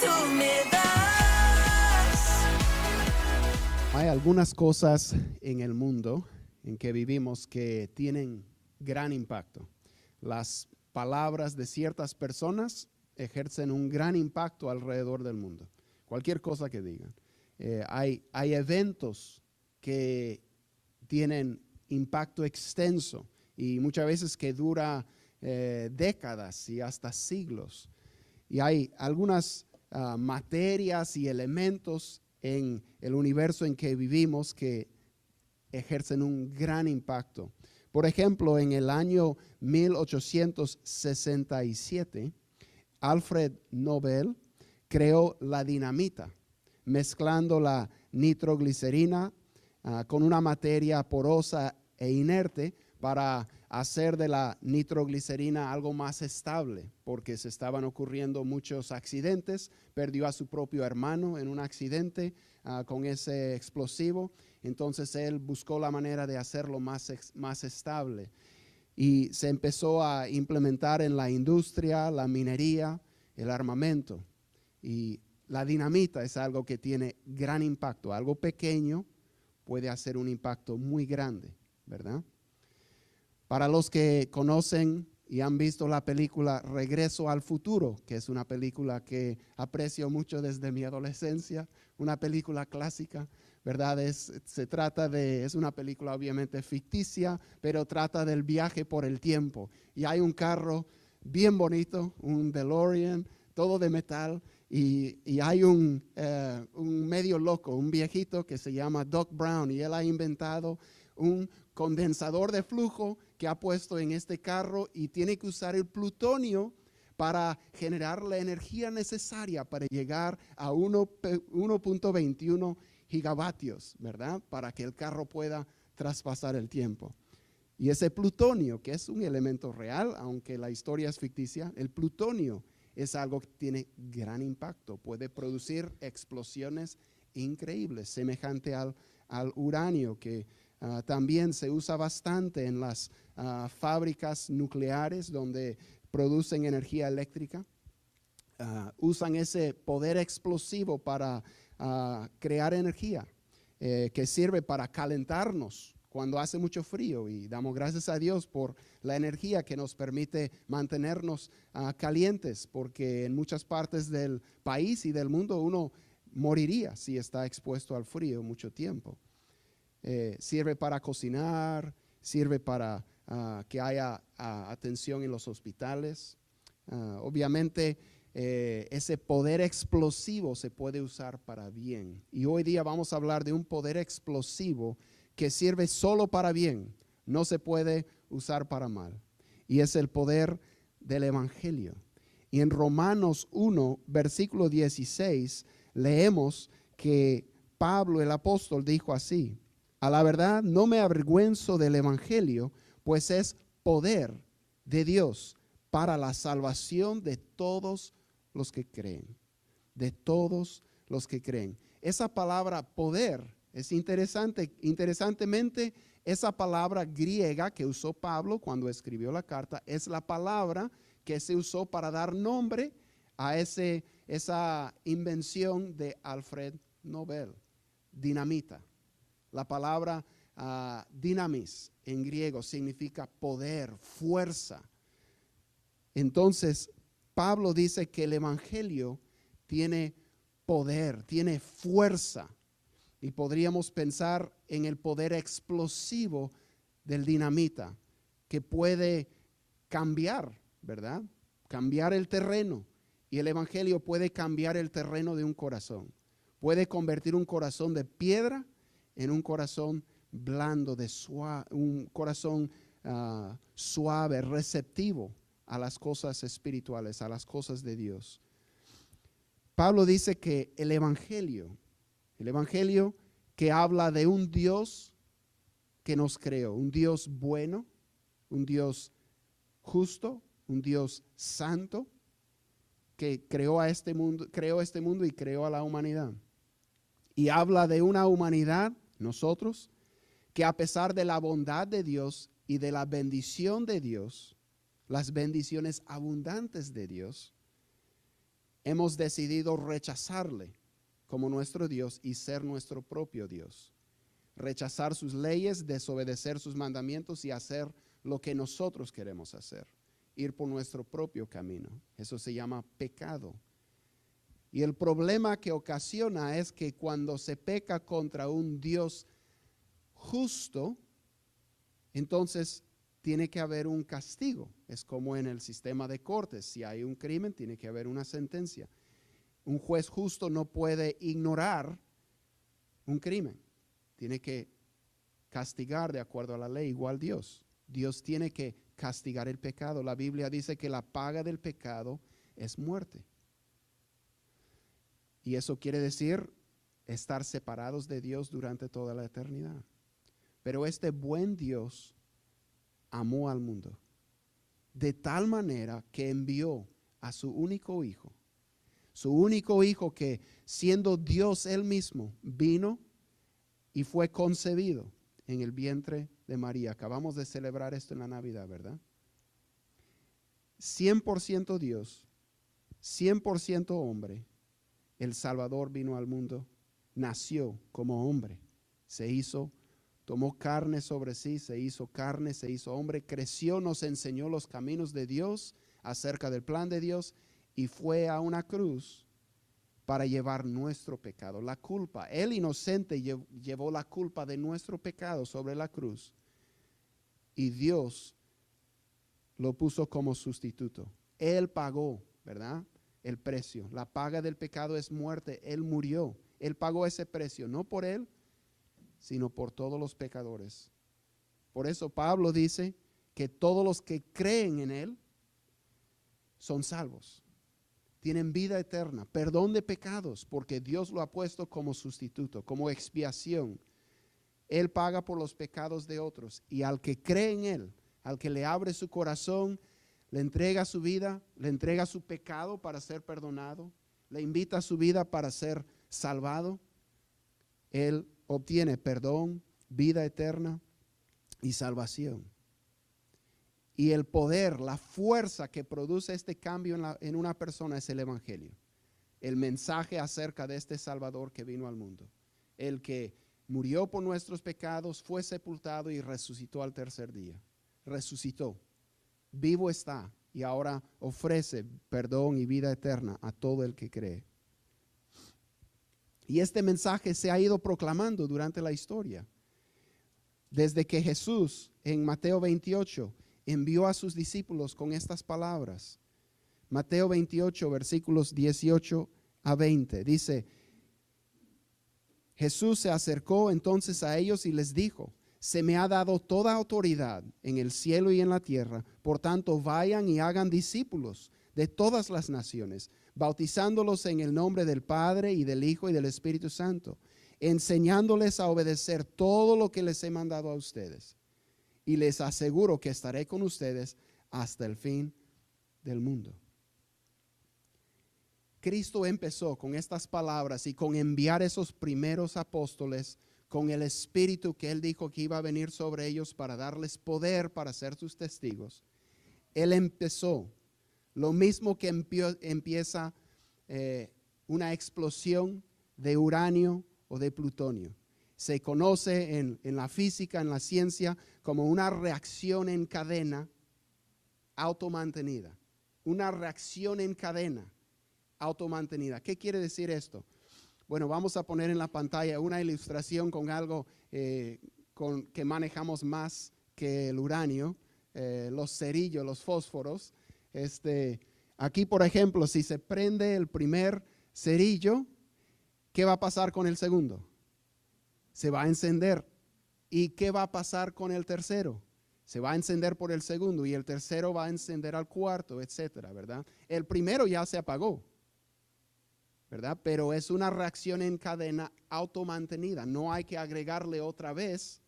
tú me das. Hay algunas cosas en el mundo en que vivimos que tienen gran impacto. Las palabras de ciertas personas ejercen un gran impacto alrededor del mundo. Cualquier cosa que digan. Hay eventos que tienen impacto extenso y muchas veces que dura décadas y hasta siglos. Y hay algunas materias y elementos en el universo en que vivimos que ejercen un gran impacto. Por ejemplo, en el año 1867, Alfred Nobel creó la dinamita, mezclando la nitroglicerina con una materia porosa e inerte para hacer de la nitroglicerina algo más estable, porque se estaban ocurriendo muchos accidentes. Perdió a su propio hermano en un accidente con ese explosivo. Entonces él buscó la manera de hacerlo más estable. Y se empezó a implementar en la industria, la minería, el armamento. Y la dinamita es algo que tiene gran impacto. Algo pequeño puede hacer un impacto muy grande, ¿verdad? Para los que conocen y han visto la película Regreso al Futuro, que es una película que aprecio mucho desde mi adolescencia, una película clásica, ¿verdad? Es una película obviamente ficticia, pero trata del viaje por el tiempo. Y hay un carro bien bonito, un DeLorean, todo de metal, y hay un medio loco, un viejito que se llama Doc Brown, y él ha inventado un condensador de flujo que ha puesto en este carro y tiene que usar el plutonio para generar la energía necesaria para llegar a 1.21 gigavatios, ¿verdad? Para que el carro pueda traspasar el tiempo. Y ese plutonio, que es un elemento real, aunque la historia es ficticia, el plutonio es algo que tiene gran impacto. Puede producir explosiones increíbles, semejante al uranio, que también se usa bastante en las fábricas nucleares donde producen energía eléctrica. Usan ese poder explosivo para crear energía que sirve para calentarnos cuando hace mucho frío, y damos gracias a Dios por la energía que nos permite mantenernos calientes, porque en muchas partes del país y del mundo uno moriría si está expuesto al frío mucho tiempo. Sirve para cocinar, sirve para que haya atención en los hospitales. Obviamente ese poder explosivo se puede usar para bien. Y hoy día vamos a hablar de un poder explosivo que sirve solo para bien, no se puede usar para mal. Y es el poder del Evangelio. Y en Romanos 1, versículo 16, leemos que Pablo el apóstol dijo así: a la verdad no me avergüenzo del Evangelio, pues es poder de Dios para la salvación de todos los que creen. De todos los que creen. Esa palabra poder es interesante. Interesantemente, esa palabra griega que usó Pablo cuando escribió la carta es la palabra que se usó para dar nombre a esa invención de Alfred Nobel, dinamita. La palabra dynamis en griego significa poder, fuerza. Entonces, Pablo dice que el Evangelio tiene poder, tiene fuerza. Y podríamos pensar en el poder explosivo del dinamita, que puede cambiar, ¿verdad? Cambiar el terreno. Y el Evangelio puede cambiar el terreno de un corazón. Puede convertir un corazón de piedra en un corazón blando, un corazón suave, receptivo a las cosas espirituales, a las cosas de Dios. Pablo dice que el Evangelio que habla de un Dios que nos creó, un Dios bueno, un Dios justo, un Dios santo, que creó este mundo y creó a la humanidad. Y habla de una humanidad, nosotros, que a pesar de la bondad de Dios y de la bendición de Dios, las bendiciones abundantes de Dios, hemos decidido rechazarle como nuestro Dios y ser nuestro propio Dios. Rechazar sus leyes, desobedecer sus mandamientos y hacer lo que nosotros queremos hacer. Ir por nuestro propio camino. Eso se llama pecado. Y el problema que ocasiona es que cuando se peca contra un Dios justo, entonces tiene que haber un castigo. Es como en el sistema de cortes. Si hay un crimen, tiene que haber una sentencia. Un juez justo no puede ignorar un crimen. Tiene que castigar de acuerdo a la ley, igual Dios. Dios tiene que castigar el pecado. La Biblia dice que la paga del pecado es muerte. Y eso quiere decir estar separados de Dios durante toda la eternidad. Pero este buen Dios amó al mundo de tal manera que envió a su único hijo que siendo Dios él mismo vino y fue concebido en el vientre de María. Acabamos de celebrar esto en la Navidad, ¿verdad? 100% Dios, 100% hombre. El Salvador vino al mundo, nació como hombre, tomó carne sobre sí, se hizo carne, se hizo hombre, creció, nos enseñó los caminos de Dios, acerca del plan de Dios, y fue a una cruz para llevar nuestro pecado, la culpa. Él inocente llevó la culpa de nuestro pecado sobre la cruz, y Dios lo puso como sustituto. Él pagó, ¿verdad?, el precio. La paga del pecado es muerte. Él murió. Él pagó ese precio, no por él, sino por todos los pecadores. Por eso Pablo dice que todos los que creen en él son salvos. Tienen vida eterna, perdón de pecados, porque Dios lo ha puesto como sustituto, como expiación. Él paga por los pecados de otros. Y al que cree en él, al que le abre su corazón, le entrega su vida, le entrega su pecado para ser perdonado, le invita a su vida para ser salvado, él obtiene perdón, vida eterna y salvación. Y el poder, la fuerza que produce este cambio en una persona es el Evangelio. El mensaje acerca de este Salvador que vino al mundo. El que murió por nuestros pecados, fue sepultado y resucitó al tercer día. Resucitó. Vivo está y ahora ofrece perdón y vida eterna a todo el que cree. Y este mensaje se ha ido proclamando durante la historia. Desde que Jesús en Mateo 28 envió a sus discípulos con estas palabras. Mateo 28, versículos 18 a 20. Dice, Jesús se acercó entonces a ellos y les dijo, se me ha dado toda autoridad en el cielo y en la tierra, por tanto vayan y hagan discípulos de todas las naciones, bautizándolos en el nombre del Padre y del Hijo y del Espíritu Santo, enseñándoles a obedecer todo lo que les he mandado a ustedes. Y les aseguro que estaré con ustedes hasta el fin del mundo. Cristo empezó con estas palabras y con enviar esos primeros apóstoles con el Espíritu que Él dijo que iba a venir sobre ellos para darles poder para ser sus testigos. Él empezó lo mismo que empieza una explosión de uranio o de plutonio. Se conoce en la física, en la ciencia, como una reacción en cadena automantenida. Una reacción en cadena automantenida. ¿Qué quiere decir esto? Bueno, vamos a poner en la pantalla una ilustración con algo que manejamos más que el uranio, los cerillos, los fósforos. Aquí, por ejemplo, si se prende el primer cerillo, ¿qué va a pasar con el segundo? Se va a encender. ¿Y qué va a pasar con el tercero? Se va a encender por el segundo y el tercero va a encender al cuarto, etcétera, ¿verdad? El primero ya se apagó, ¿verdad? Pero es una reacción en cadena automantenida. No hay que agregarle otra vez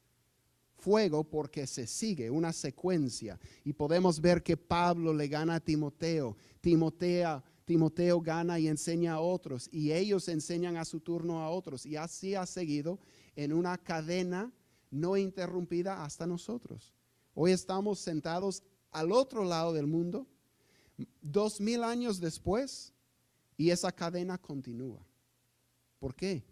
fuego porque se sigue una secuencia. Y podemos ver que Pablo le gana a Timoteo. Timoteo gana y enseña a otros. Y ellos enseñan a su turno a otros. Y así ha seguido en una cadena no interrumpida hasta nosotros. Hoy estamos sentados al otro lado del mundo. 2000 años después, Y esa cadena continúa. ¿Por qué?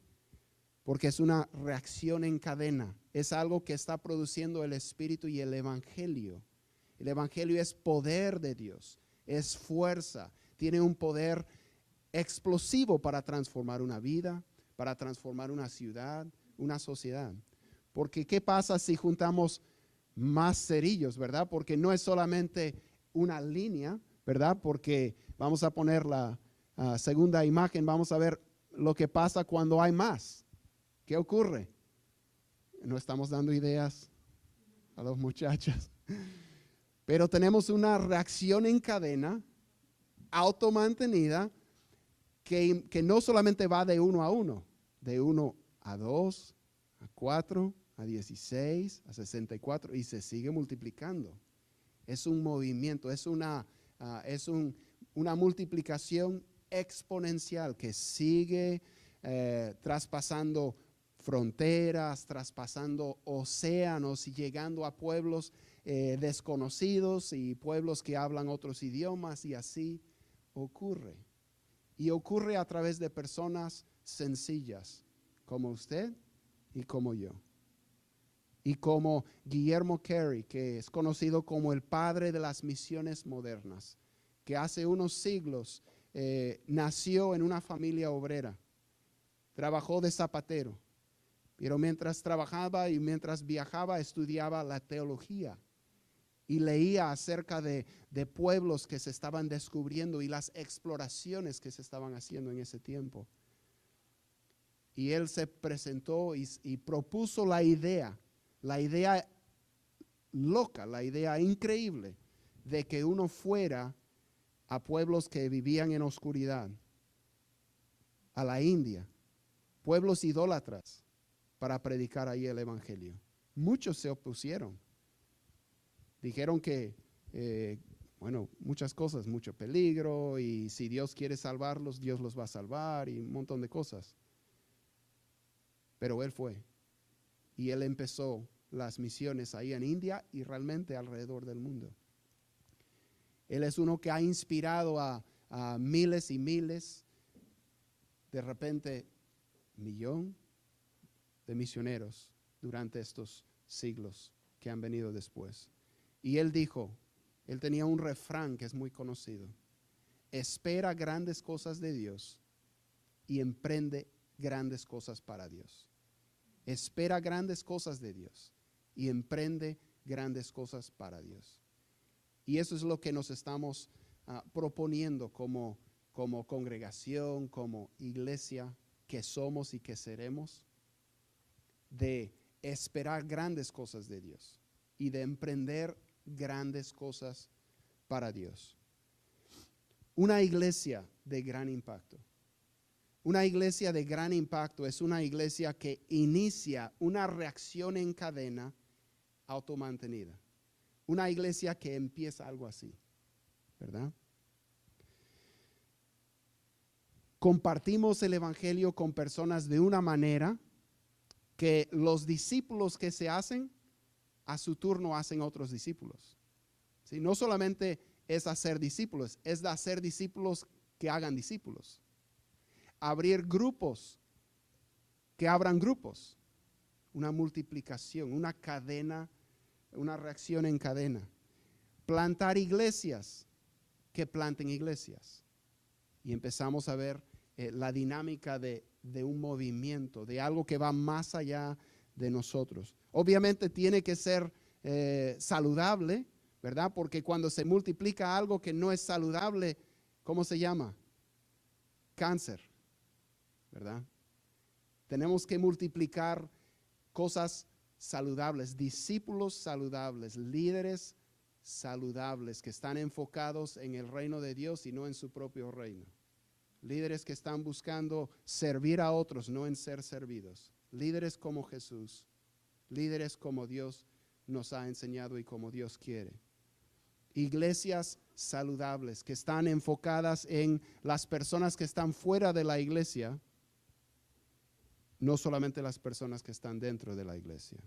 Porque es una reacción en cadena. Es algo que está produciendo el Espíritu y el Evangelio. El Evangelio es poder de Dios, es fuerza, tiene un poder explosivo para transformar una vida, para transformar una ciudad, una sociedad. Porque ¿qué pasa si juntamos más cerillos, verdad? Porque no es solamente una línea, ¿verdad? Porque vamos a poner la segunda imagen, vamos a ver lo que pasa cuando hay más. ¿Qué ocurre? No estamos dando ideas a los muchachos. Pero tenemos una reacción en cadena automantenida que no solamente va de 1 a 1, de 1 a 2, a 4, a 16, a 64 y se sigue multiplicando. Es un movimiento, es una multiplicación exponencial que sigue traspasando fronteras, traspasando océanos y llegando a pueblos desconocidos y pueblos que hablan otros idiomas, y así ocurre. Y ocurre a través de personas sencillas como usted y como yo. Y como Guillermo Carey, que es conocido como el padre de las misiones modernas, que hace unos siglos nació en una familia obrera, trabajó de zapatero, pero mientras trabajaba y mientras viajaba estudiaba la teología y leía acerca de pueblos que se estaban descubriendo y las exploraciones que se estaban haciendo en ese tiempo. Y él se presentó y propuso la idea loca, la idea increíble de que uno fuera a pueblos que vivían en oscuridad, a la India, pueblos idólatras, para predicar ahí el evangelio. Muchos se opusieron. Dijeron que, muchas cosas, mucho peligro, y si Dios quiere salvarlos, Dios los va a salvar, y un montón de cosas. Pero él fue, y él empezó las misiones ahí en India y realmente alrededor del mundo. Él es uno que ha inspirado a miles y miles, de repente, 1,000,000 de misioneros durante estos siglos que han venido después. Y él dijo, él tenía un refrán que es muy conocido: espera grandes cosas de Dios y emprende grandes cosas para Dios. Espera grandes cosas de Dios y emprende grandes cosas para Dios. Y eso es lo que nos estamos proponiendo como congregación, como iglesia que somos y que seremos, de esperar grandes cosas de Dios y de emprender grandes cosas para Dios. Una iglesia de gran impacto. Una iglesia de gran impacto es una iglesia que inicia una reacción en cadena automantenida. Una iglesia que empieza algo así, ¿verdad? Compartimos el evangelio con personas de una manera que los discípulos que se hacen, a su turno hacen otros discípulos. ¿Sí? No solamente es hacer discípulos, es hacer discípulos que hagan discípulos. Abrir grupos que abran grupos. Una multiplicación, una cadena, una reacción en cadena. Plantar iglesias que planten iglesias. Y empezamos a ver la dinámica de un movimiento, de algo que va más allá de nosotros. Obviamente tiene que ser saludable, ¿verdad? Porque cuando se multiplica algo que no es saludable, ¿cómo se llama? Cáncer, ¿verdad? Tenemos que multiplicar cosas saludables, discípulos saludables, líderes saludables que están enfocados en el reino de Dios y no en su propio reino. Líderes que están buscando servir a otros, no en ser servidos. Líderes como Jesús, líderes como Dios nos ha enseñado y como Dios quiere. Iglesias saludables que están enfocadas en las personas que están fuera de la iglesia, no solamente las personas que están dentro de la iglesia.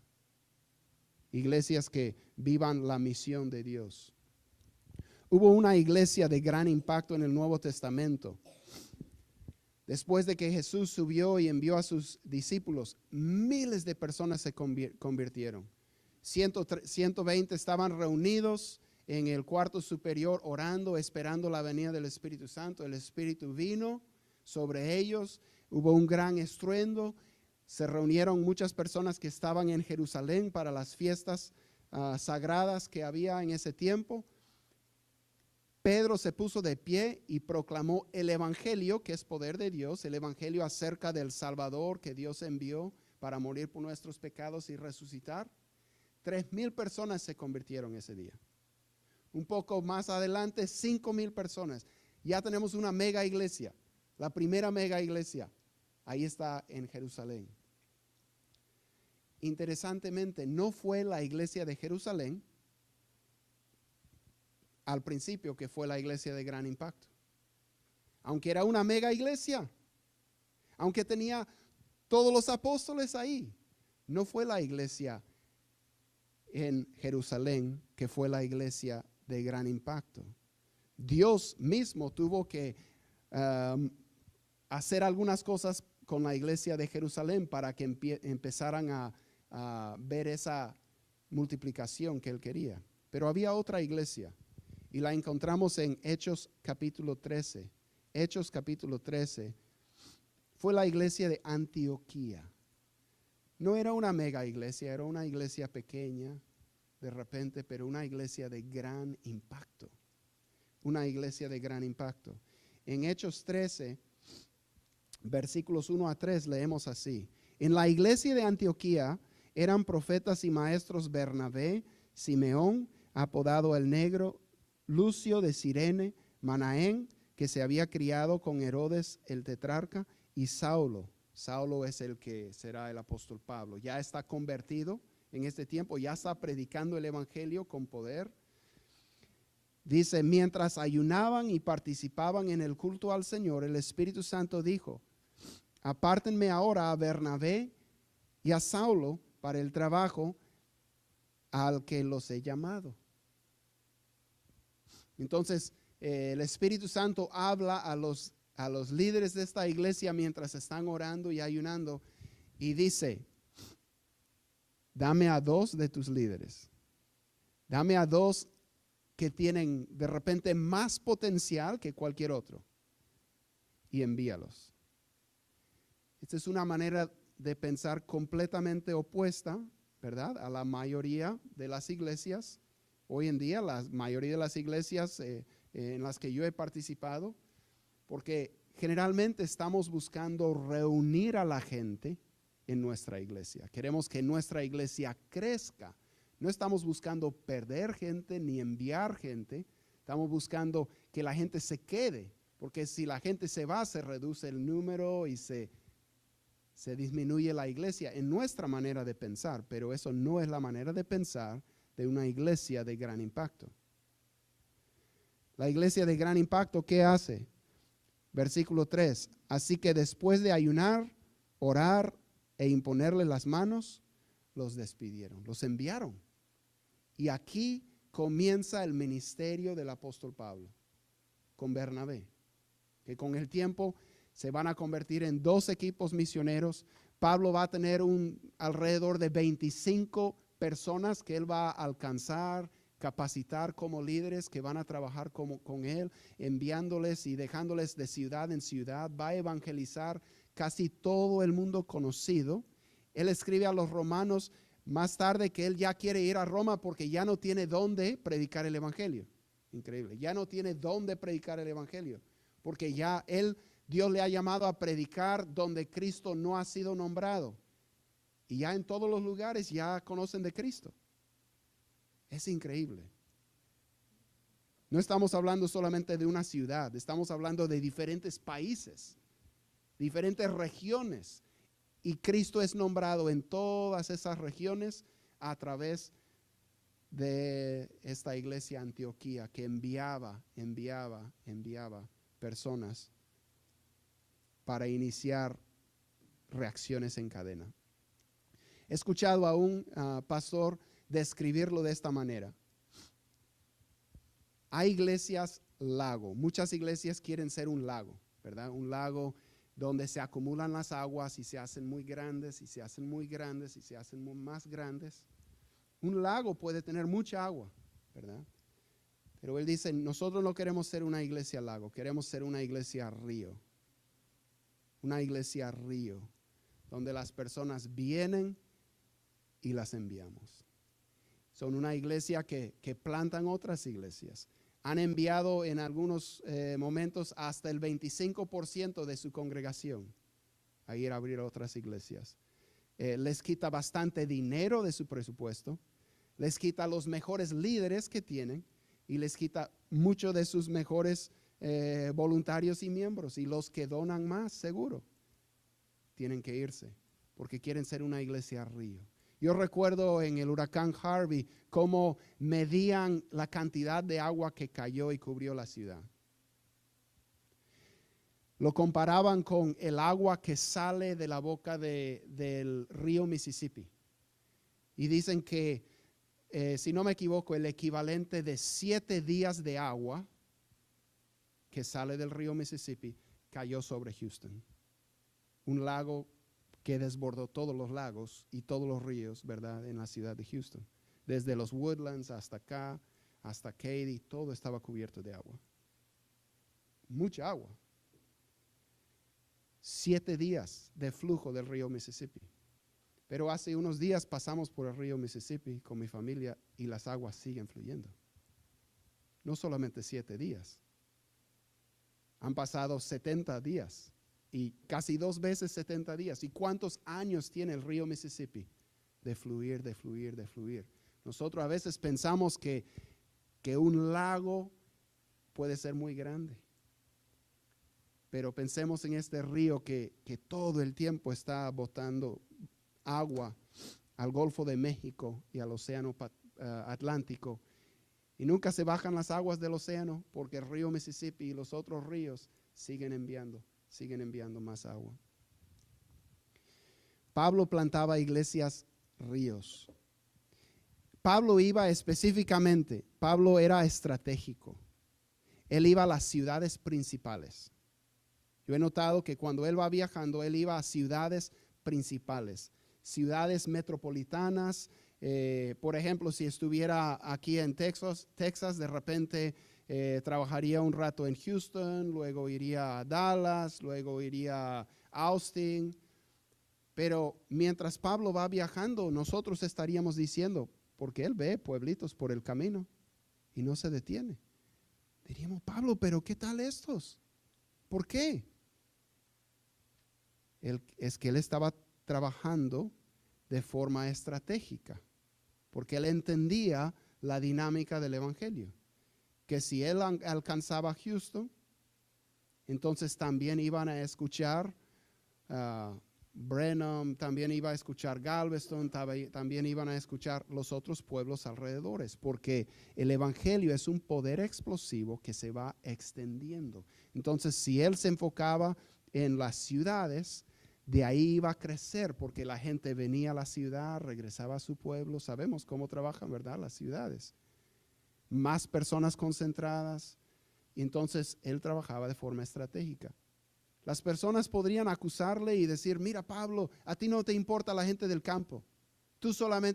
Iglesias que vivan la misión de Dios. Hubo una iglesia de gran impacto en el Nuevo Testamento Después de que Jesús subió y envió a sus discípulos, miles de personas se convirtieron. 120 estaban reunidos en el cuarto superior orando, esperando la venida del Espíritu Santo. El Espíritu vino sobre ellos, hubo un gran estruendo. Se reunieron muchas personas que estaban en Jerusalén para las fiestas sagradas que había en ese tiempo. Pedro se puso de pie y proclamó el evangelio, que es poder de Dios, el evangelio acerca del Salvador que Dios envió para morir por nuestros pecados y resucitar. 3,000 personas se convirtieron ese día. Un poco más adelante, 5,000 personas. Ya tenemos una mega iglesia, la primera mega iglesia. Ahí está en Jerusalén. Interesantemente, no fue la iglesia de Jerusalén al principio que fue la iglesia de gran impacto. Aunque era una mega iglesia, aunque tenía todos los apóstoles ahí, no fue la iglesia en Jerusalén que fue la iglesia de gran impacto. Dios mismo tuvo que hacer algunas cosas con la iglesia de Jerusalén para que empezaran a ver esa multiplicación que él quería. Pero había otra iglesia y la encontramos en Hechos capítulo 13. Hechos capítulo 13 fue la iglesia de Antioquía. No era una mega iglesia, era una iglesia pequeña de repente, pero una iglesia de gran impacto. Una iglesia de gran impacto. En Hechos 13, versículos 1 a 3, leemos así. En la iglesia de Antioquía eran profetas y maestros Bernabé, Simeón, apodado el Negro, Lucio de Cirene, Manaén, que se había criado con Herodes el tetrarca, y Saulo. Saulo es el que será el apóstol Pablo. Ya está convertido en este tiempo, ya está predicando el evangelio con poder. Dice, mientras ayunaban y participaban en el culto al Señor, el Espíritu Santo dijo, apártenme ahora a Bernabé y a Saulo para el trabajo al que los he llamado. Entonces, el Espíritu Santo habla a los líderes de esta iglesia mientras están orando y ayunando y dice, dame a 2 de tus líderes, dame a 2 que tienen de repente más potencial que cualquier otro y envíalos. Esta es una manera de pensar completamente opuesta, ¿verdad?, a la mayoría de las iglesias. Hoy en día, la mayoría de las iglesias en las que yo he participado, porque generalmente estamos buscando reunir a la gente en nuestra iglesia. Queremos que nuestra iglesia crezca. No estamos buscando perder gente ni enviar gente. Estamos buscando que la gente se quede, porque si la gente se va, se reduce el número y se disminuye la iglesia en nuestra manera de pensar, pero eso no es la manera de pensar de una iglesia de gran impacto. La iglesia de gran impacto, ¿qué hace? Versículo 3. Así que después de ayunar, orar e imponerle las manos, los despidieron, los enviaron. Y aquí comienza el ministerio del apóstol Pablo con Bernabé, que con el tiempo se van a convertir en 2 equipos misioneros. Pablo va a tener alrededor de 25 personas que él va a alcanzar, capacitar como líderes que van a trabajar con él, enviándoles y dejándoles de ciudad en ciudad. Va a evangelizar casi todo el mundo conocido. Él escribe a los romanos más tarde que él ya quiere ir a Roma porque ya no tiene dónde predicar el evangelio. Increíble, ya no tiene dónde predicar el evangelio, porque ya Dios le ha llamado a predicar donde Cristo no ha sido nombrado. Y ya en todos los lugares ya conocen de Cristo. Es increíble. No estamos hablando solamente de una ciudad, estamos hablando de diferentes países, diferentes regiones. Y Cristo es nombrado en todas esas regiones a través de esta iglesia Antioquía que enviaba personas para iniciar reacciones en cadena. He escuchado a un pastor describirlo de esta manera. Hay iglesias lago. Muchas iglesias quieren ser un lago, ¿verdad? Un lago donde se acumulan las aguas y se hacen muy grandes y se hacen muy grandes y se hacen más grandes. Un lago puede tener mucha agua, ¿verdad? Pero él dice, nosotros no queremos ser una iglesia lago, queremos ser una iglesia río. Una iglesia río, donde las personas vienen y las enviamos. Son una iglesia que plantan otras iglesias. Han enviado en algunos momentos hasta el 25% de su congregación a ir a abrir otras iglesias. Les quita bastante dinero de su presupuesto, les quita los mejores líderes que tienen y les quita mucho de sus mejores voluntarios y miembros. Y los que donan más, seguro, tienen que irse porque quieren ser una iglesia río. Yo recuerdo en el huracán Harvey cómo medían la cantidad de agua que cayó y cubrió la ciudad. Lo comparaban con el agua que sale de la boca del río Mississippi. Y dicen que, si no me equivoco, el equivalente de 7 días de agua que sale del río Mississippi cayó sobre Houston. Un lago que desbordó todos los lagos y todos los ríos, ¿verdad?, en la ciudad de Houston. Desde los Woodlands hasta acá, hasta Katy, todo estaba cubierto de agua. Mucha agua. 7 días de flujo del río Mississippi. Pero hace unos días pasamos por el río Mississippi con mi familia y las aguas siguen fluyendo. No solamente 7 días. Han pasado 70 días. Y casi 2 veces 70 días. ¿Y cuántos años tiene el río Mississippi? De fluir, de fluir, de fluir. Nosotros a veces pensamos que un lago puede ser muy grande. Pero pensemos en este río que todo el tiempo está botando agua al Golfo de México y al Océano Atlántico. Y nunca se bajan las aguas del océano porque el río Mississippi y los otros ríos siguen enviando más agua. Pablo plantaba iglesias ríos. Pablo iba específicamente, Pablo era estratégico. Él iba a las ciudades principales. Yo he notado que cuando él va viajando, él iba a ciudades principales, ciudades metropolitanas. Por ejemplo, si estuviera aquí en Texas, de repente trabajaría un rato en Houston, luego iría a Dallas, luego iría a Austin. Pero mientras Pablo va viajando, nosotros estaríamos diciendo, porque él ve pueblitos por el camino y no se detiene. Diríamos, Pablo, pero ¿qué tal estos? ¿Por qué? Es que él estaba trabajando de forma estratégica, porque él entendía la dinámica del evangelio. Que si él alcanzaba Houston, entonces también iban a escuchar Brenham, también iba a escuchar Galveston, también iban a escuchar los otros pueblos alrededores, porque el evangelio es un poder explosivo que se va extendiendo. Entonces, si él se enfocaba en las ciudades, de ahí iba a crecer, porque la gente venía a la ciudad, regresaba a su pueblo. Sabemos cómo trabajan, ¿verdad?, las ciudades. Más personas concentradas. Y entonces él trabajaba de forma estratégica. Las personas podrían acusarle y decir, mira, Pablo, a ti no te importa la gente del campo.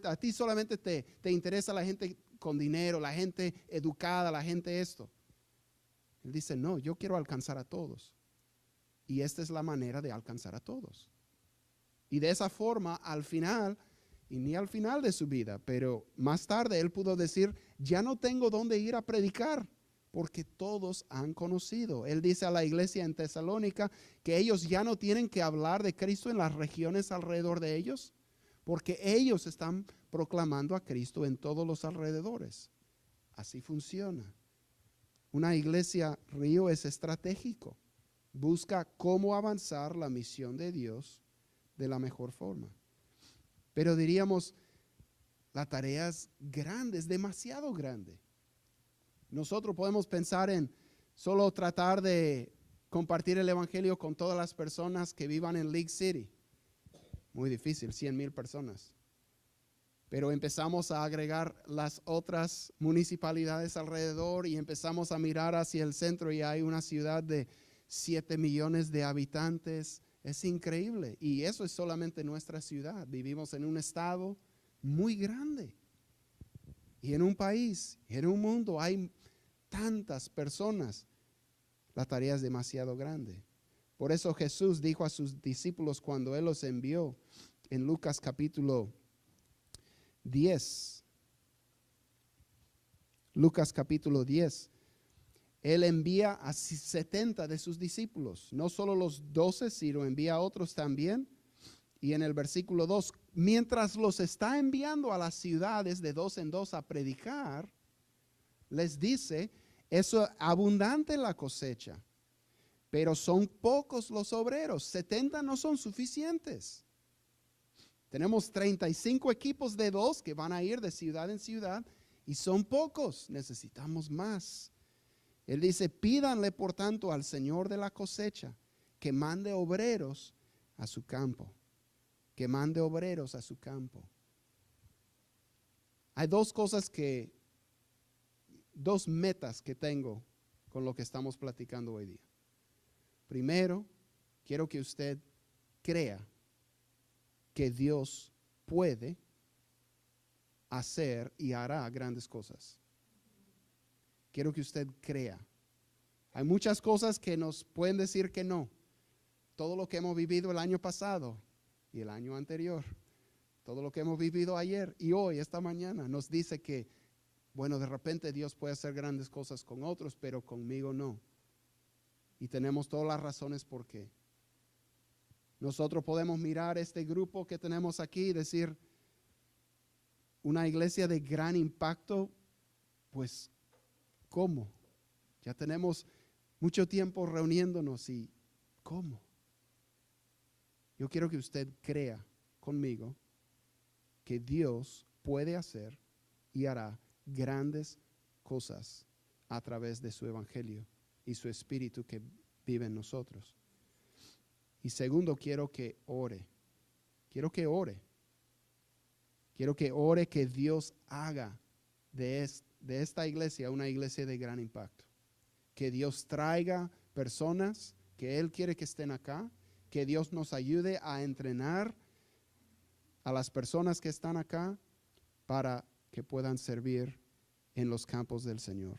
A ti solamente te interesa la gente con dinero, la gente educada, la gente esto. Él dice, no, yo quiero alcanzar a todos. Y esta es la manera de alcanzar a todos. Y de esa forma, al final, y ni al final de su vida, pero más tarde él pudo decir, ya no tengo dónde ir a predicar, porque todos han conocido. Él dice a la iglesia en Tesalónica que ellos ya no tienen que hablar de Cristo en las regiones alrededor de ellos, porque ellos están proclamando a Cristo en todos los alrededores. Así funciona. Una iglesia río es estratégico. Busca cómo avanzar la misión de Dios de la mejor forma. Pero diríamos, la tarea es grande, es demasiado grande. Nosotros podemos pensar en solo tratar de compartir el evangelio con todas las personas que vivan en League City. Muy difícil, 100,000 personas. Pero empezamos a agregar las otras municipalidades alrededor y empezamos a mirar hacia el centro y hay una ciudad de 7 millones de habitantes. Es increíble. Y eso es solamente nuestra ciudad. Vivimos en un estado muy grande. Y en un país, en un mundo hay tantas personas. La tarea es demasiado grande. Por eso Jesús dijo a sus discípulos cuando Él los envió en Lucas capítulo 10. Lucas capítulo 10. Él envía a 70 de sus discípulos. No solo los 12, sino envía a otros también. Y en el versículo 2, mientras los está enviando a las ciudades de dos en dos a predicar, les dice, es abundante la cosecha, pero son pocos los obreros. 70 no son suficientes. Tenemos 35 equipos de 2 que van a ir de ciudad en ciudad y son pocos. Necesitamos más. Él dice, pídanle por tanto al Señor de la cosecha que mande obreros a su campo. Que mande obreros a su campo. Hay dos metas que tengo con lo que estamos platicando hoy día. Primero, quiero que usted crea que Dios puede hacer y hará grandes cosas. Quiero que usted crea. Hay muchas cosas que nos pueden decir que no. Todo lo que hemos vivido el año pasado y el año anterior, todo lo que hemos vivido ayer y hoy, esta mañana, nos dice que, bueno, de repente Dios puede hacer grandes cosas con otros, pero conmigo no. Y tenemos todas las razones por qué. Nosotros podemos mirar este grupo que tenemos aquí y decir, una iglesia de gran impacto, pues, ¿cómo? Ya tenemos mucho tiempo reuniéndonos y ¿cómo? Yo quiero que usted crea conmigo que Dios puede hacer y hará grandes cosas a través de su evangelio y su espíritu que vive en nosotros. Y segundo, quiero que ore. Quiero que ore. Quiero que ore que Dios haga de esta iglesia una iglesia de gran impacto. Que Dios traiga personas que Él quiere que estén acá. Que Dios nos ayude a entrenar a las personas que están acá para que puedan servir en los campos del Señor.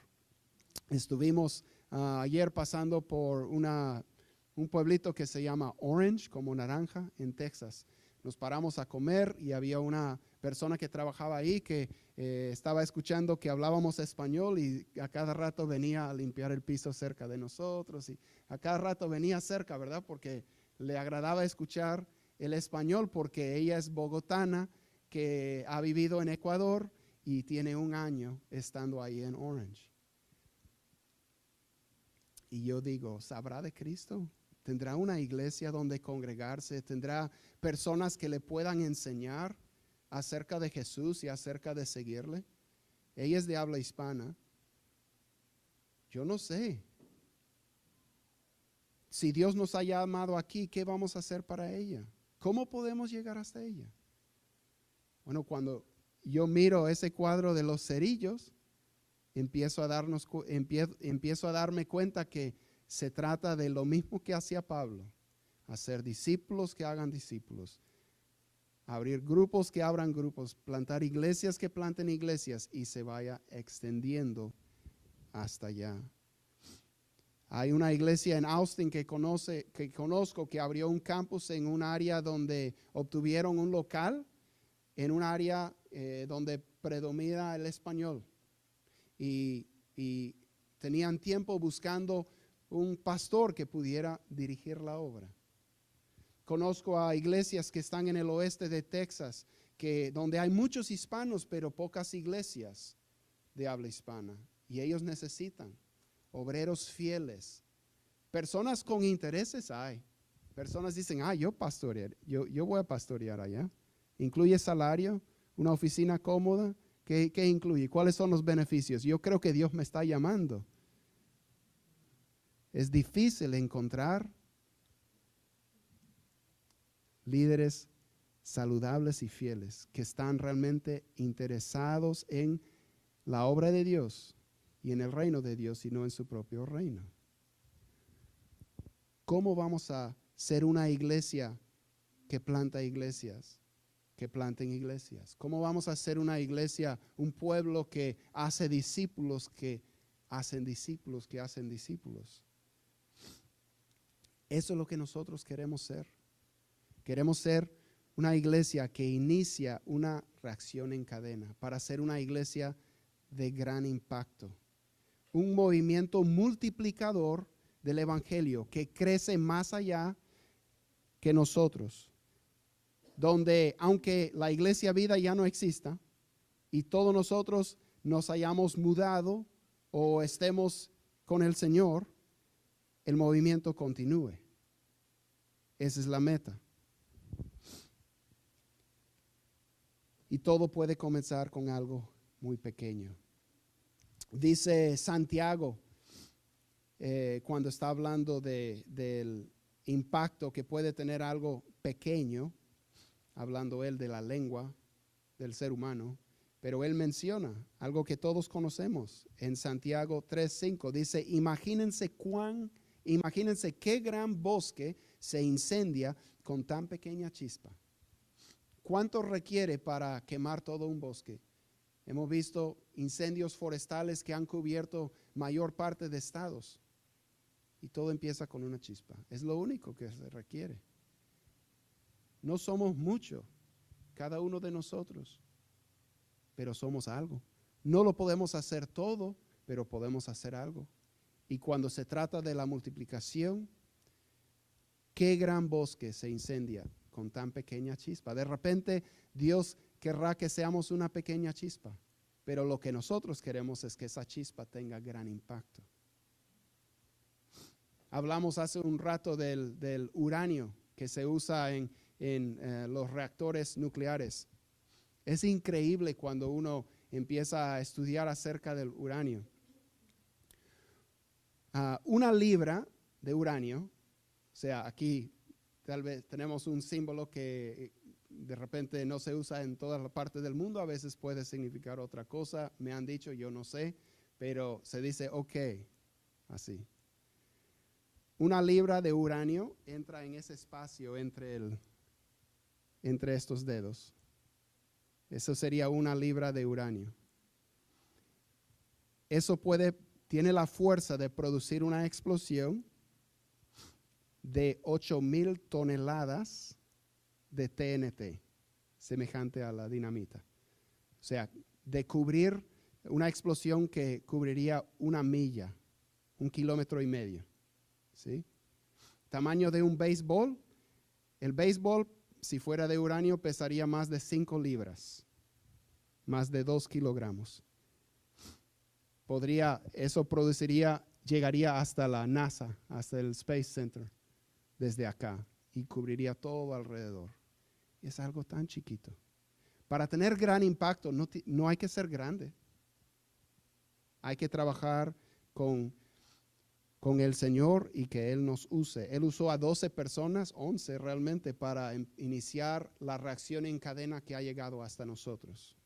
Estuvimos ayer pasando por un pueblito que se llama Orange, como naranja, en Texas. Nos paramos a comer y había una persona que trabajaba ahí que estaba escuchando que hablábamos español y a cada rato venía a limpiar el piso cerca de nosotros y a cada rato venía cerca, ¿verdad? Porque le agradaba escuchar el español porque ella es bogotana, que ha vivido en Ecuador y tiene 1 año estando ahí en Orange. Y yo digo, ¿sabrá de Cristo? ¿Tendrá una iglesia donde congregarse? ¿Tendrá personas que le puedan enseñar acerca de Jesús y acerca de seguirle? Ella es de habla hispana. Yo no sé. Si Dios nos ha llamado aquí, ¿qué vamos a hacer para ella? ¿Cómo podemos llegar hasta ella? Bueno, cuando yo miro ese cuadro de los cerillos, empiezo a darme cuenta que se trata de lo mismo que hacía Pablo, hacer discípulos que hagan discípulos, abrir grupos que abran grupos, plantar iglesias que planten iglesias y se vaya extendiendo hasta allá. Hay una iglesia en Austin que conozco que abrió un campus en un área donde obtuvieron un local, en un área donde predomina el español. Y tenían tiempo buscando un pastor que pudiera dirigir la obra. Conozco a iglesias que están en el oeste de Texas, donde hay muchos hispanos, pero pocas iglesias de habla hispana. Y ellos necesitan obreros fieles. Personas con intereses hay. Personas dicen, yo voy a pastorear allá. ¿Incluye salario? ¿Una oficina cómoda? ¿Qué incluye? ¿Cuáles son los beneficios? Yo creo que Dios me está llamando. Es difícil encontrar líderes saludables y fieles que están realmente interesados en la obra de Dios y en el reino de Dios y no en su propio reino. ¿Cómo vamos a ser una iglesia que planta iglesias? Que planten iglesias. ¿Cómo vamos a ser una iglesia, un pueblo que hace discípulos, que hacen discípulos, que hacen discípulos? Eso es lo que nosotros queremos ser. Queremos ser una iglesia que inicia una reacción en cadena para ser una iglesia de gran impacto. Un movimiento multiplicador del evangelio que crece más allá que nosotros. Donde aunque la iglesia vida ya no exista y todos nosotros nos hayamos mudado o estemos con el Señor, el movimiento continúe. Esa es la meta. Y todo puede comenzar con algo muy pequeño. Dice Santiago, cuando está hablando del impacto que puede tener algo pequeño, hablando él de la lengua del ser humano, pero él menciona algo que todos conocemos en Santiago 3:5. Dice, imagínense qué gran bosque se incendia con tan pequeña chispa. ¿Cuánto requiere para quemar todo un bosque? Hemos visto incendios forestales que han cubierto mayor parte de estados y todo empieza con una chispa. Es lo único que se requiere. No somos mucho, cada uno de nosotros, pero somos algo. No lo podemos hacer todo, pero podemos hacer algo. Y cuando se trata de la multiplicación, qué gran bosque se incendia con tan pequeña chispa. De repente, Dios querrá que seamos una pequeña chispa, pero lo que nosotros queremos es que esa chispa tenga gran impacto. Hablamos hace un rato del uranio que se usa en los reactores nucleares. Es increíble cuando uno empieza a estudiar acerca del uranio. Una libra de uranio, o sea, aquí tal vez tenemos un símbolo que de repente no se usa en todas las partes del mundo, a veces puede significar otra cosa, me han dicho, yo no sé, pero se dice ok, así. Una libra de uranio entra en ese espacio entre estos dedos. Eso sería una libra de uranio. Eso tiene la fuerza de producir una explosión de 8,000 toneladas de TNT, semejante a la dinamita. O sea, de cubrir una explosión que cubriría 1 milla, 1,5 kilómetros. ¿Sí? Tamaño de un béisbol. El béisbol, si fuera de uranio, pesaría más de 5 libras, más de 2 kilogramos. Llegaría hasta la NASA, hasta el Space Center, desde acá, y cubriría todo alrededor. Es algo tan chiquito. Para tener gran impacto no hay que ser grande. Hay que trabajar con el Señor y que Él nos use. Él usó a 12 personas, 11 realmente, para iniciar la reacción en cadena que ha llegado hasta nosotros.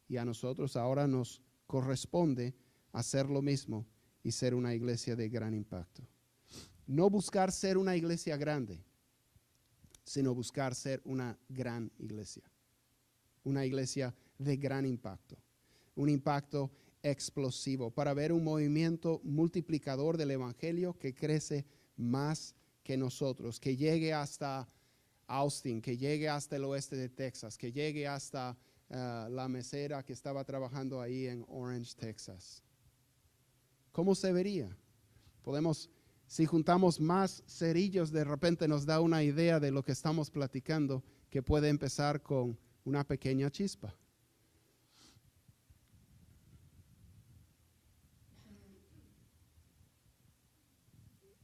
Y a nosotros ahora nos corresponde hacer lo mismo y ser una iglesia de gran impacto. No buscar ser una iglesia grande, sino buscar ser una gran iglesia. Una iglesia de gran impacto. Un impacto explosivo para ver un movimiento multiplicador del evangelio que crece más que nosotros, que llegue hasta Austin, que llegue hasta el oeste de Texas, que llegue hasta la mesera que estaba trabajando ahí en Orange, Texas. ¿Cómo se vería? Si juntamos más cerillos, de repente nos da una idea de lo que estamos platicando, que puede empezar con una pequeña chispa.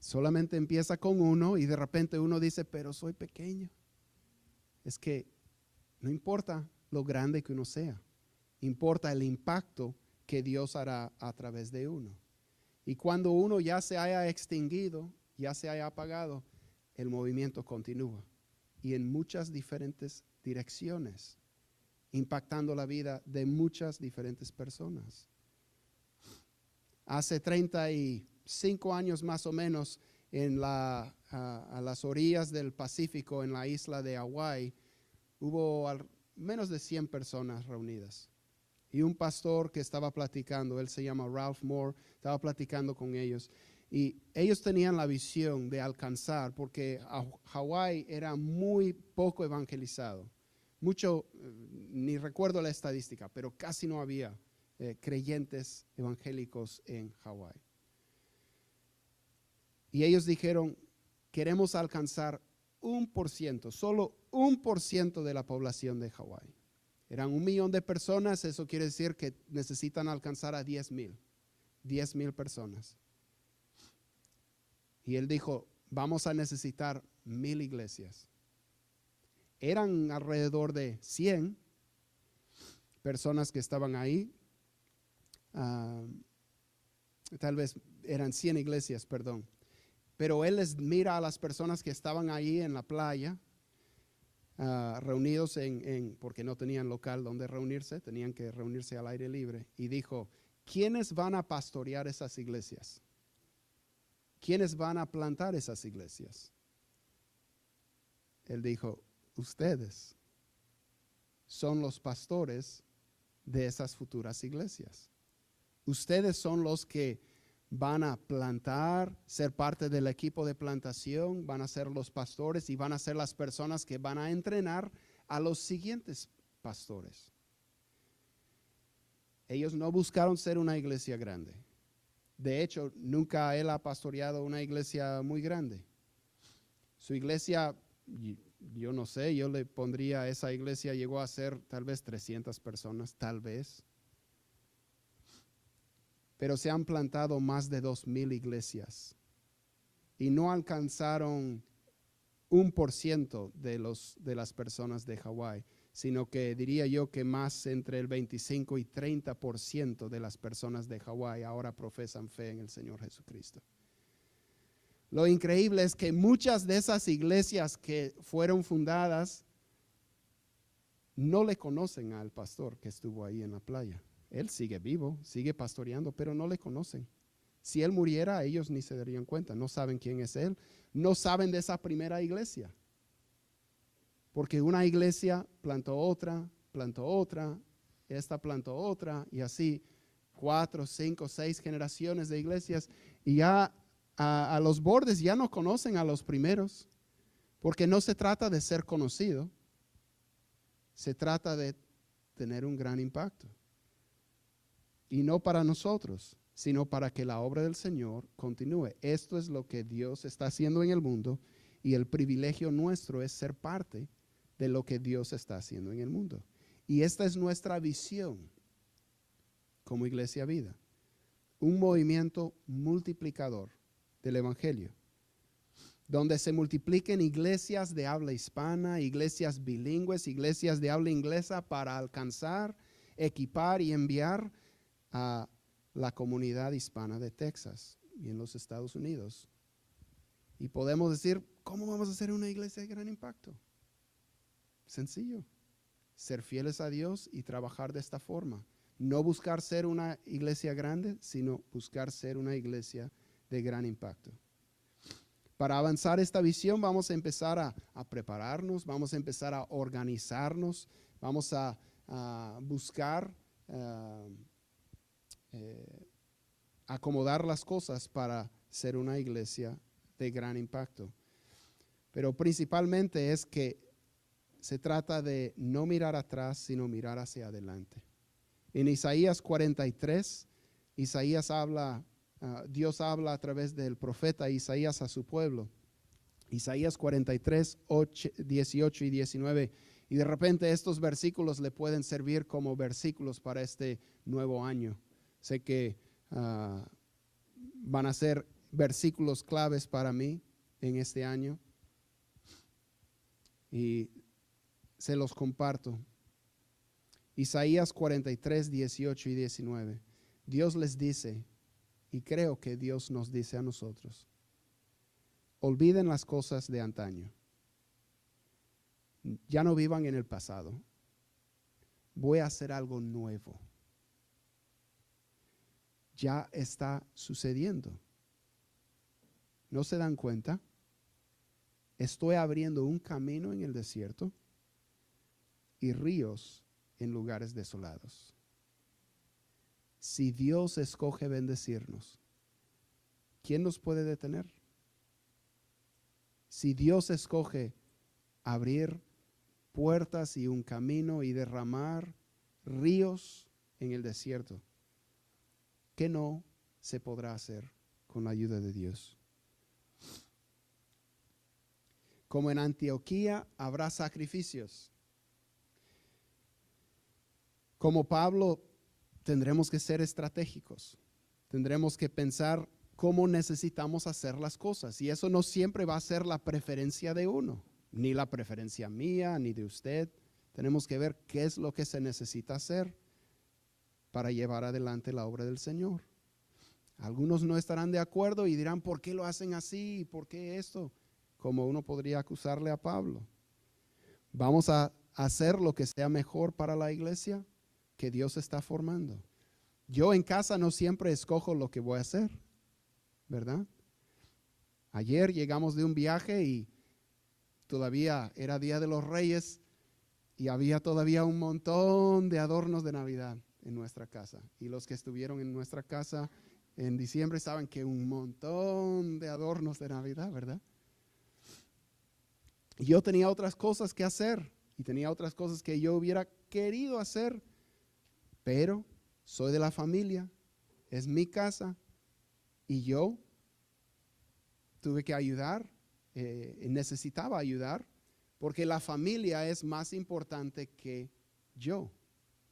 Solamente empieza con uno y de repente uno dice, pero soy pequeño. Es que no importa lo grande que uno sea, importa el impacto que Dios hará a través de uno. Y cuando uno ya se haya extinguido, ya se haya apagado, el movimiento continúa. Y en muchas diferentes direcciones, impactando la vida de muchas diferentes personas. Hace 35 años más o menos, en la a las orillas del Pacífico en la isla de Hawái, hubo menos de 100 personas reunidas. Y un pastor que estaba platicando, él se llama Ralph Moore, estaba platicando con ellos. Y ellos tenían la visión de alcanzar, porque Hawái era muy poco evangelizado. Mucho, ni recuerdo la estadística, pero casi no había creyentes evangélicos en Hawái. Y ellos dijeron, queremos alcanzar 1%, solo 1% de la población de Hawái. Eran 1 millón de personas, eso quiere decir que necesitan alcanzar a 10,000 personas. Y él dijo, vamos a necesitar 1,000 iglesias. Eran alrededor de 100 personas que estaban ahí. Tal vez eran 100 iglesias, perdón. Pero él les mira a las personas que estaban ahí en la playa, reunidos porque no tenían local donde reunirse, tenían que reunirse al aire libre. Y dijo, ¿quiénes van a pastorear esas iglesias? ¿Quiénes van a plantar esas iglesias? Él dijo, ustedes son los pastores de esas futuras iglesias. Ustedes son los que van a plantar, ser parte del equipo de plantación, van a ser los pastores y van a ser las personas que van a entrenar a los siguientes pastores. Ellos no buscaron ser una iglesia grande. De hecho, nunca él ha pastoreado una iglesia muy grande. Su iglesia, yo no sé, yo le pondría, esa iglesia llegó a ser tal vez 300 personas, tal vez. Pero se han plantado más de 2,000 iglesias y no alcanzaron 1% de las personas de Hawái, sino que diría yo que más entre el 25 y 30% de las personas de Hawái ahora profesan fe en el Señor Jesucristo. Lo increíble es que muchas de esas iglesias que fueron fundadas no le conocen al pastor que estuvo ahí en la playa. Él sigue vivo, sigue pastoreando, pero no le conocen. Si él muriera, ellos ni se darían cuenta. No saben quién es él. No saben de esa primera iglesia. Porque una iglesia plantó otra, esta plantó otra, y así 4, 5, 6 generaciones de iglesias. Y ya a los bordes ya no conocen a los primeros. Porque no se trata de ser conocido. Se trata de tener un gran impacto. Y no para nosotros, sino para que la obra del Señor continúe. Esto es lo que Dios está haciendo en el mundo y el privilegio nuestro es ser parte de lo que Dios está haciendo en el mundo. Y esta es nuestra visión como Iglesia Vida. Un movimiento multiplicador del Evangelio, donde se multipliquen iglesias de habla hispana, iglesias bilingües, iglesias de habla inglesa para alcanzar, equipar y enviar a la comunidad hispana de Texas y en los Estados Unidos. Y podemos decir, ¿cómo vamos a hacer una iglesia de gran impacto? Sencillo, ser fieles a Dios y trabajar de esta forma. No buscar ser una iglesia grande, sino buscar ser una iglesia de gran impacto. Para avanzar esta visión vamos a empezar a prepararnos, vamos a empezar a organizarnos, vamos a buscar acomodar las cosas para ser una iglesia de gran impacto. Pero principalmente es que se trata de no mirar atrás, sino mirar hacia adelante. En Isaías 43, Dios habla a través del profeta Isaías a su pueblo. Isaías 43, 18 y 19. Y de repente estos versículos le pueden servir como versículos para este nuevo año. Sé que van a ser versículos claves para mí en este año. Y se los comparto. Isaías 43, 18 y 19. Dios les dice, y creo que Dios nos dice a nosotros, olviden las cosas de antaño. Ya no vivan en el pasado. Voy a hacer algo nuevo. Ya está sucediendo. ¿No se dan cuenta? Estoy abriendo un camino en el desierto y ríos en lugares desolados. Si Dios escoge bendecirnos, ¿quién nos puede detener? Si Dios escoge abrir puertas y un camino y derramar ríos en el desierto, ¿qué no se podrá hacer con la ayuda de Dios? Como en Antioquía habrá sacrificios. Como Pablo, tendremos que ser estratégicos. Tendremos que pensar cómo necesitamos hacer las cosas. Y eso no siempre va a ser la preferencia de uno, ni la preferencia mía, ni de usted. Tenemos que ver qué es lo que se necesita hacer para llevar adelante la obra del Señor. Algunos no estarán de acuerdo y dirán, ¿por qué lo hacen así? ¿Por qué esto? Como uno podría acusarle a Pablo. Vamos a hacer lo que sea mejor para la iglesia que Dios está formando. Yo en casa no siempre escojo lo que voy a hacer, ¿verdad? Ayer llegamos de un viaje y todavía era Día de los Reyes y había todavía un montón de adornos de Navidad en nuestra casa. Y los que estuvieron en nuestra casa en diciembre saben que un montón de adornos de Navidad, ¿verdad? Yo tenía otras cosas que hacer y tenía otras cosas que yo hubiera querido hacer, pero soy de la familia, es mi casa y yo tuve que ayudar, necesitaba ayudar, porque la familia es más importante que yo,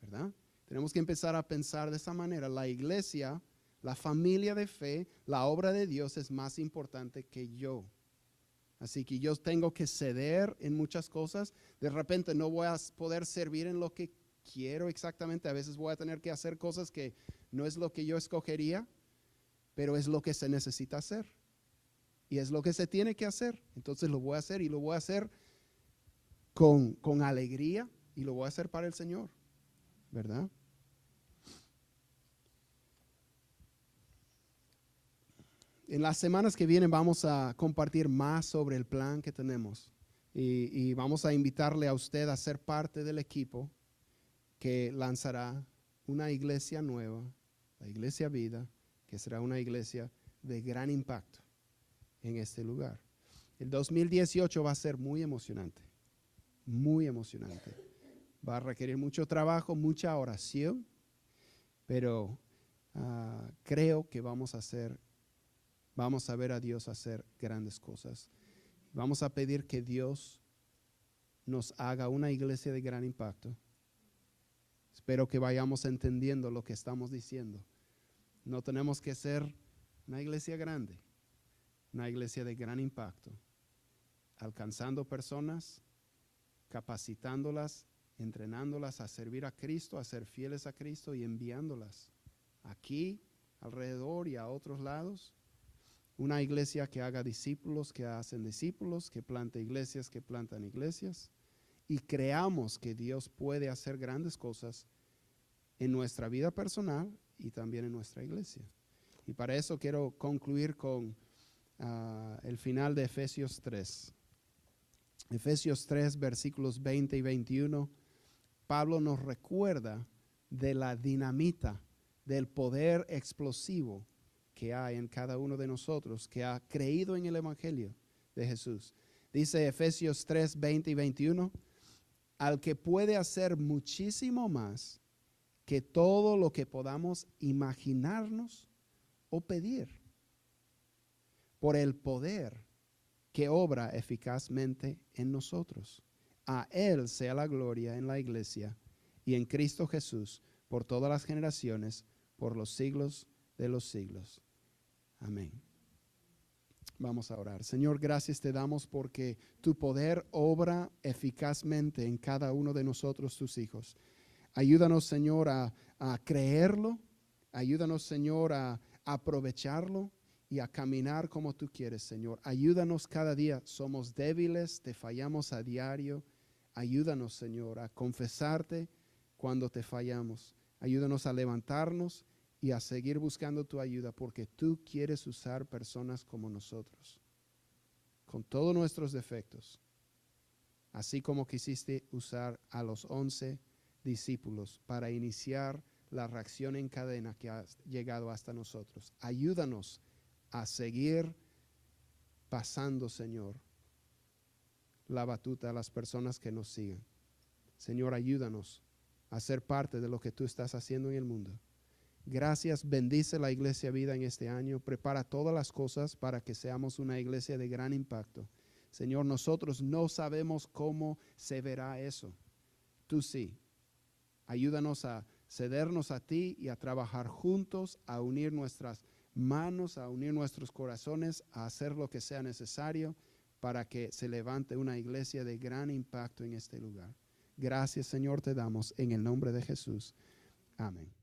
¿verdad? Tenemos que empezar a pensar de esa manera. La iglesia, la familia de fe, la obra de Dios es más importante que yo. Así que yo tengo que ceder en muchas cosas. De repente no voy a poder servir en lo que quiero exactamente. A veces voy a tener que hacer cosas que no es lo que yo escogería, pero es lo que se necesita hacer. Y es lo que se tiene que hacer. Entonces lo voy a hacer y lo voy a hacer con alegría y lo voy a hacer para el Señor, ¿verdad? En las semanas que vienen vamos a compartir más sobre el plan que tenemos y vamos a invitarle a usted a ser parte del equipo que lanzará una iglesia nueva, la Iglesia Vida, que será una iglesia de gran impacto en este lugar. El 2018 va a ser muy emocionante, muy emocionante. Va a requerir mucho trabajo, mucha oración, pero creo que vamos a ver a Dios hacer grandes cosas. Vamos a pedir que Dios nos haga una iglesia de gran impacto. Espero que vayamos entendiendo lo que estamos diciendo. No tenemos que ser una iglesia grande, una iglesia de gran impacto, alcanzando personas, capacitándolas, entrenándolas a servir a Cristo, a ser fieles a Cristo y enviándolas aquí, alrededor y a otros lados. Una iglesia que haga discípulos, que hacen discípulos, que plante iglesias, que plantan iglesias. Y creamos que Dios puede hacer grandes cosas en nuestra vida personal y también en nuestra iglesia. Y para eso quiero concluir con el final de Efesios 3. Efesios 3, versículos 20 y 21. Pablo nos recuerda de la dinamita, del poder explosivo que hay en cada uno de nosotros que ha creído en el Evangelio de Jesús. Dice Efesios 3, 20 y 21, al que puede hacer muchísimo más que todo lo que podamos imaginarnos o pedir, por el poder que obra eficazmente en nosotros. A Él sea la gloria en la iglesia y en Cristo Jesús por todas las generaciones, por los siglos de los siglos. Amén. Vamos a orar. Señor, gracias te damos porque tu poder obra eficazmente en cada uno de nosotros, tus hijos. Ayúdanos, Señor, a creerlo. Ayúdanos, Señor, a aprovecharlo y a caminar como tú quieres, Señor. Ayúdanos cada día. Somos débiles, te fallamos a diario. Ayúdanos, Señor, a confesarte cuando te fallamos. Ayúdanos a levantarnos y a seguir buscando tu ayuda porque tú quieres usar personas como nosotros. con todos nuestros defectos, así como quisiste usar a los 11 discípulos para iniciar la reacción en cadena que ha llegado hasta nosotros. Ayúdanos a seguir pasando, Señor, la batuta a las personas que nos sigan. Señor, ayúdanos a ser parte de lo que tú estás haciendo en el mundo. Gracias, bendice la Iglesia Vida en este año. Prepara todas las cosas para que seamos una iglesia de gran impacto. Señor, nosotros no sabemos cómo se verá eso. Tú sí. Ayúdanos a cedernos a ti y a trabajar juntos, a unir nuestras manos, a unir nuestros corazones, a hacer lo que sea necesario para que se levante una iglesia de gran impacto en este lugar. Gracias, Señor, te damos en el nombre de Jesús. Amén.